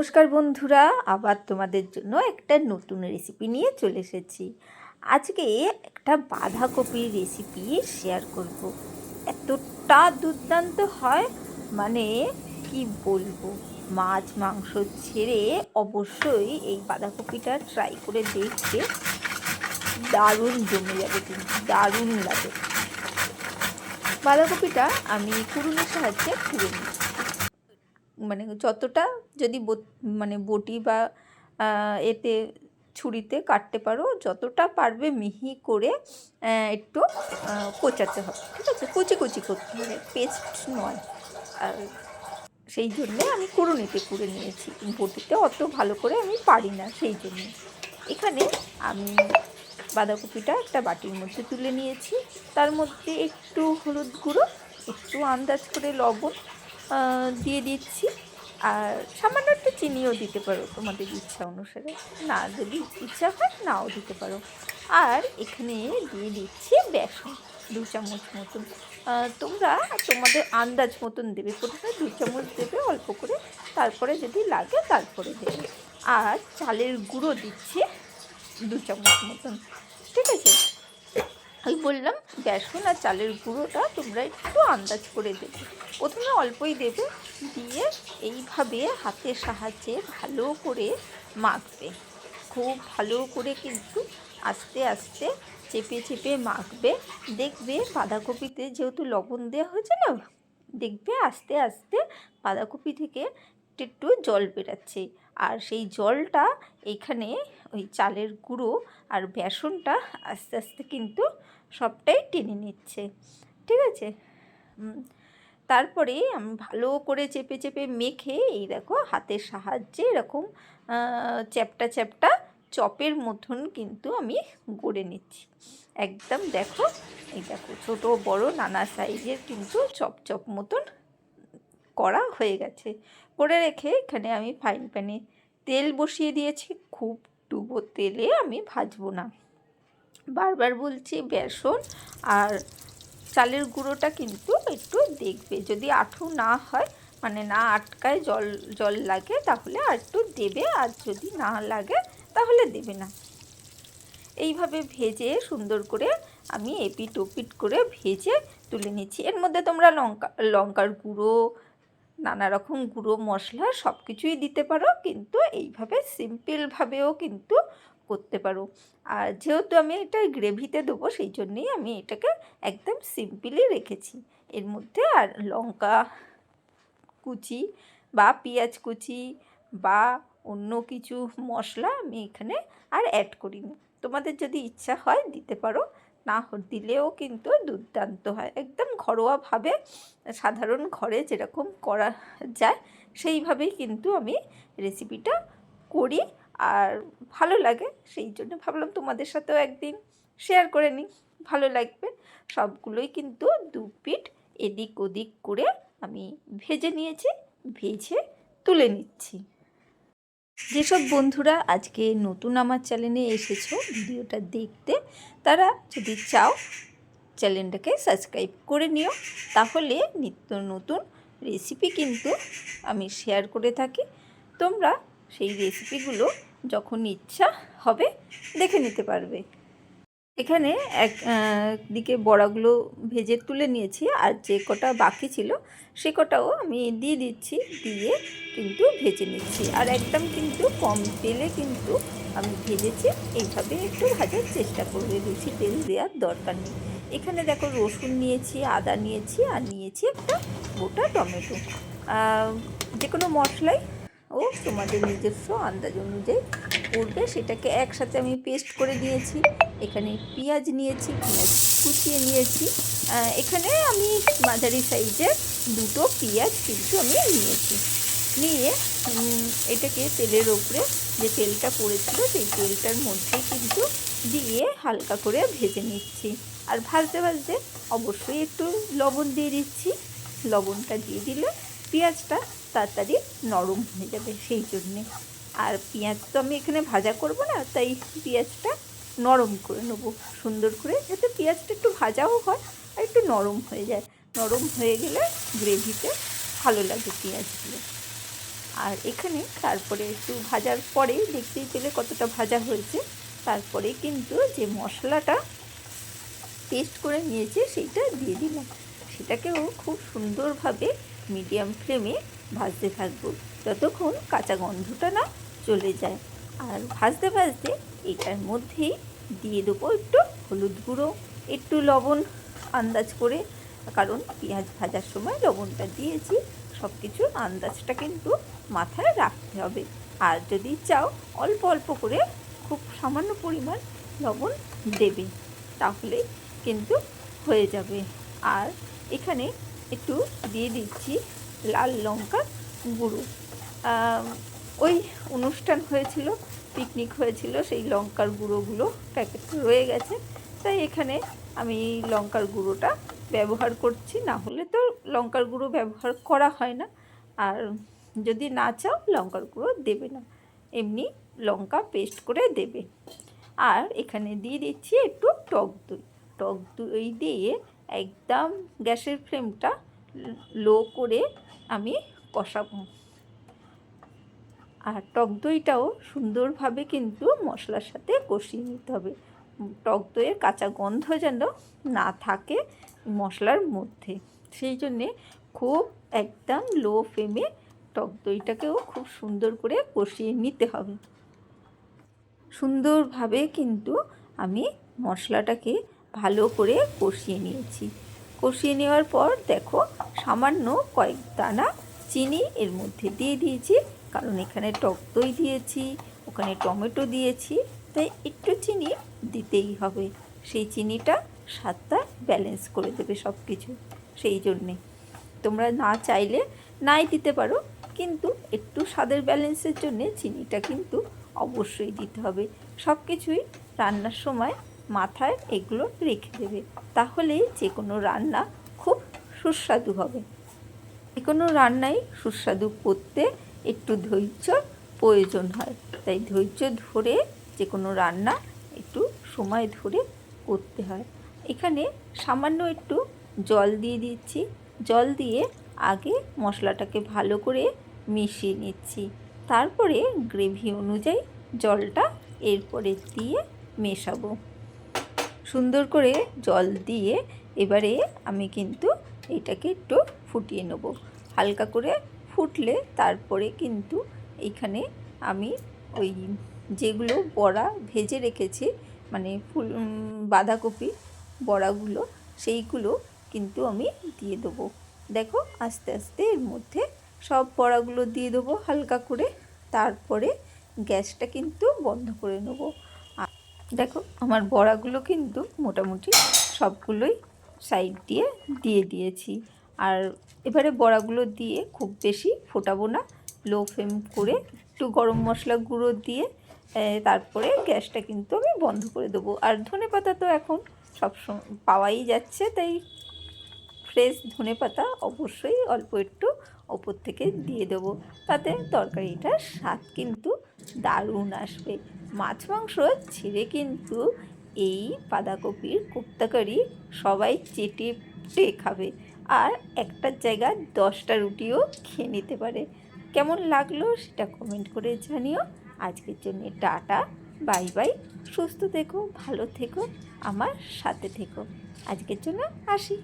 নমস্কার বন্ধুরা, আবার তোমাদের জন্য একটা নতুন রেসিপি নিয়ে চলে এসেছি। আজকে একটা বাঁধাকপির রেসিপি শেয়ার করব। এতটা দুর্দান্ত হয়, মানে কি বলবো। মাছ মাংস ছেড়ে অবশ্যই এই বাঁধাকপিটা ট্রাই করে দেখবে, দারুণ জমে যাবে, কিন্তু দারুণ লাগে। বাঁধাকপিটা আমি কুড়ুনির সাহায্যে কুড়ে নিই, মানে যতটা, যদি বটি বা এতে ছুরিতে কাটতে পারো, যতটা পারবে মিহি করে একটু কোচাতে হবে, ঠিক আছে? কুচি কুচি করতে হবে, পেস্ট নয়। আর সেই জন্যে আমি কুড়ুনিতে কুড়ে নিয়েছি, বটিতে অত ভালো করে আমি পারি না, সেই জন্যে। এখানে আমি বাঁধাকপিটা একটা বাটির মধ্যে তুলে নিয়েছি, তার মধ্যে একটু হলুদ গুঁড়ো, একটু আন্দাজ করে লবণ দিয়ে দিচ্ছি, আর সামান্য একটু চিনিও দিতে পারো তোমাদের ইচ্ছা অনুসারে, না যদি ইচ্ছা হয় নাও দিতে পারো। আর এখানে দিয়ে দিচ্ছি বেসন 2 চামচ মতন। তোমরা তোমাদের আন্দাজ মতন দেবে, প্রথমে 2 চামচ দেবে অল্প করে, তারপরে যদি লাগে তারপরে দেবে। আর চালের গুঁড়ো দিচ্ছি 2 চামচ মতন, ঠিক আছে? আমি বললাম বেসন আর চালের গুঁড়োটা তোমরা একটু আন্দাজ করে দেবে, প্রথমে অল্পই দেবে, দিয়ে এইভাবে হাতের সাহায্যে ভালো করে মাখবে, খুব ভালো করে, কিন্তু আস্তে আস্তে চেপে চেপে মাখবে। দেখবে বাঁধাকপিতে যেহেতু লবণ দেওয়া হয়েছে না, দেখবে আস্তে আস্তে বাঁধাকপি থেকে একটু জল বেরাচ্ছে, আর সেই জলটা এইখানে ওই চালের গুঁড়ো আর বেসনটা আস্তে আস্তে কিন্তু সবটাই টেনে নিচ্ছে, ঠিক আছে? তারপরে আমি ভালো করে চেপে চেপে মেখে, এই দেখো হাতের সাহায্যে এরকম চ্যাপটা চ্যাপটা চপের মতন কিন্তু আমি গড়ে নিচ্ছি। একদম দেখো, এই দেখো ছোটো বড় নানা সাইজের কিন্তু চপ চপ মতন করা হয়ে গেছে। করে রেখে এখানে আমি ফ্রাইং প্যানে তেল বসিয়ে দিয়েছি, খুব ডুবো তেলে আমি ভাজবো না। বারবার বলছি, বেসন আর চালের গুঁড়োটা কিন্তু একটু দেখবে, যদি আঁঠু না হয়, মানে না আটকায়, জল জল লাগে, তাহলে আর একটু দেবে, আর যদি না লাগে তাহলে দেবে না। এইভাবে ভেজে সুন্দর করে আমি এপিট ওপিট করে ভেজে তুলে নিচ্ছি। এর মধ্যে তোমরা লঙ্কার গুঁড়ো, নানা রকম গুঁড়ো মশলা সব কিছুই দিতে পারো, কিন্তু এইভাবে সিম্পলভাবেও কিন্তু করতে পারো। আর যেহেতু আমি এটা গ্রেভিতে দেবো, সেই জন্যেই আমি এটাকে একদম সিম্পলই রেখেছি। এর মধ্যে আর লঙ্কা কুচি বা পেঁয়াজ কুচি বা অন্য কিছু মশলা আমি এখানে আর অ্যাড করিনি। তোমাদের যদি ইচ্ছা হয় দিতে পারো, না দিলেও কিন্তু দুর্দান্ত হয়। একদম ঘরোয়াভাবে, সাধারণ ঘরে যেরকম করা যায় সেইভাবেই কিন্তু আমি রেসিপিটা করি, আর ভালো লাগে, সেই জন্য ভাবলাম তোমাদের সাথেও একদিন শেয়ার করে নিই, ভালো লাগবে। সবগুলোই কিন্তু 2 পিঠ এদিক ওদিক করে আমি ভেজে নিয়েছি, ভেজে তুলে নিচ্ছি। যেসব বন্ধুরা আজকে নতুন আমার চ্যানেলে এসেছো ভিডিওটা দেখতে, তারা যদি চাও চ্যানেলটাকে সাবস্ক্রাইব করে নিও, তাহলে নিত্য নতুন রেসিপি কিন্তু আমি শেয়ার করে থাকি। তোমরা সেই রেসিপিগুলো যখন ইচ্ছা হবে দেখে নিতে পারবে। এখানে একদিকে বড়াগুলো ভেজে তুলে নিয়েছি, আর যে কটা বাকি ছিল সে কটাও আমি দিয়ে দিচ্ছি, দিয়ে কিন্তু ভেজে নিচ্ছি। আর একদম কিন্তু কম তেলে কিন্তু আমি ভেজেছি, এইভাবে একটু ভাজার চেষ্টা করবে, বেশি তেল দেওয়ার দরকার নেই। এখানে দেখো রসুন নিয়েছি, আদা নিয়েছি, আর নিয়েছি একটা গোটা টমেটো। যে কোনো মশলাই ও তোমাদের নিজস্ব আন্দাজ অনুযায়ী করবে, সেটাকে একসাথে আমি পেস্ট করে নিয়েছি। এখানে পেঁয়াজ নিয়েছি, পেঁয়াজ কুচিয়ে নিয়েছি। এখানে আমি মাঝারি সাইজের 2টো পেঁয়াজ কিন্তু আমি নিয়েছি। নিয়ে এটাকে তেলের ওপরে যে তেলটা পড়েছিল সেই তেলটার মধ্যে কিন্তু দিয়ে হালকা করে ভেজে নিচ্ছি। আর ভাজতে ভাজতে অবশ্যই একটু লবণ দিয়ে দিচ্ছি, লবণটা দিয়ে দিলে পেঁয়াজটা তাড়াতাড়ি নরম হয়ে যাবে, সেই জন্যে। আর পেঁয়াজ তো আমি এখানে ভাজা করব না, তাই পেঁয়াজটা নরম করে নেবো সুন্দর করে, যাতে পেঁয়াজটা একটু ভাজাও হয় আর একটু নরম হয়ে যায়। নরম হয়ে গেলে গ্রেভিতে ভালো লাগে পেঁয়াজগুলো। আর এখানে তারপরে একটু ভাজার পরে দেখতেই পেলে কতটা ভাজা হয়েছে। তারপরে কিন্তু যে মশলাটা পেস্ট করে নিয়েছি সেইটা দিয়ে দিলাম। সেটাকেও খুব সুন্দরভাবে মিডিয়াম ফ্লেমে ভাজতে থাকবো যতক্ষণ কাঁচা গন্ধটা না চলে যায়। আর ভাজতে ভাজতে এটার মধ্যেই দিয়ে দেবো একটু হলুদ গুঁড়ো, একটু লবণ আন্দাজ করে, কারণ পেঁয়াজ ভাজার সময় লবণটা দিয়েছি। সব কিছুর আন্দাজটা কিন্তু মাথায় রাখতে হবে। আর যদি চাও অল্প অল্প করে খুব সামান্য পরিমাণ লবণ দেবে, তাহলে কিন্তু হয়ে যাবে। আর এখানে একটু দিয়ে দিচ্ছি লাল লঙ্কার গুঁড়ো। ওই অনুষ্ঠান হয়েছিল, পিকনিক হয়েছিল, সেই লঙ্কার গুঁড়োগুলো প্যাকেট রয়ে গেছে, তাই এখানে আমি লঙ্কার গুঁড়োটা ব্যবহার করছি। না হলে তো লঙ্কার গুঁড়ো ব্যবহার করা হয় না। আর যদি না চাও লঙ্কার গুঁড়ো দেবে না, এমনি লঙ্কা পেস্ট করে দেবে। আর এখানে দিয়ে দিচ্ছি একটু টক দই। টক দই দিয়ে একদম গ্যাসের ফ্লেমটা লো করে আমি কষাবো। আর টক দইটাও সুন্দরভাবে কিন্তু মশলার সাথে কষিয়ে নিতে হবে। টক দইয়ের কাঁচা গন্ধ যেন না থাকে মশলার মধ্যে, সেই জন্যে খুব একদম লো ফ্লেমে টক দইটাকেও খুব সুন্দর করে কষিয়ে নিতে হবে। সুন্দরভাবে কিন্তু আমি মশলাটাকে ভালো করে কষিয়ে নিয়েছি। কষিয়ে নেওয়ার পর দেখো সামান্য কয়েক দানা চিনি এর মধ্যে দিয়ে দিয়েছি, কারণ এখানে টক দই দিয়েছি, ওখানে টমেটো দিয়েছি, তাই একটু চিনি দিতেই হবে। সেই চিনিটা স্বাদটা ব্যালেন্স করে দেবে সব কিছু। সেই জন্যে তোমরা না চাইলে নাই দিতে পারো, কিন্তু একটু স্বাদের ব্যালেন্সের জন্যে চিনিটা কিন্তু অবশ্যই দিতে হবে। সব কিছুই রান্নার সময় মাথায় এগুলো রেখে দেবে, তাহলে যে কোনো রান্না খুব সুস্বাদু হবে। যে কোনো রান্নাই সুস্বাদু করতে একটু ধৈর্য প্রয়োজন হয়, তাই ধৈর্য ধরে যে কোনো রান্না একটু সময় ধরে করতে হয়। এখানে সামান্য একটু জল দিয়ে দিচ্ছি। জল দিয়ে আগে মশলাটাকে ভালো করে মিশিয়ে নিচ্ছি, তারপরে গ্রেভি অনুযায়ী জলটা এরপরে দিয়ে মেশাবো। সুন্দর করে জল দিয়ে এবারে আমি কিন্তু এটাকে একটু ফুটিয়ে নেব। হালকা করে ফুটলে তারপরে কিন্তু এইখানে আমি ওই যেগুলো বড়া ভেজে রেখেছি, মানে বাঁধাকপি বড়াগুলো, সেইগুলো কিন্তু আমি দিয়ে দেবো। দেখো আস্তে আস্তে এর মধ্যে সব বড়াগুলো দিয়ে দেবো হালকা করে, তারপরে গ্যাসটা কিন্তু বন্ধ করে নেবো। দেখো আমার বড়াগুলো কিন্তু মোটামুটি সবগুলোই সাইড দিয়ে দিয়ে দিয়েছি। আর এবারে বড়াগুলো দিয়ে খুব বেশি ফোটাবো না, লো ফ্লেম করে একটু গরম মশলা গুঁড়ো দিয়ে তারপরে গ্যাসটা কিন্তু আমি বন্ধ করে দেবো। আর ধনেপাতা তো এখন সবসময় পাওয়াই যাচ্ছে, তাই ফ্রেশ ধনেপাতা অবশ্যই অল্প একটু ওপর থেকে দিয়ে দেবো, তাতে তরকারিটার স্বাদ কিন্তু দারুণ আসবে। মাছ মাংস ছেড়ে কিন্তু এই বাঁধাকপির কোপ্তাকারি সবাই চেটে খাবে, আর একটার জায়গায় 10টা রুটিও খেয়ে নিতে পারে। কেমন লাগলো সেটা কমেন্ট করে জানিও। আজকের জন্য টাটা, বাই বাই। সুস্থ থেকো, ভালো থেকো, আমার সাথে থেকো। আজকের জন্য আসি।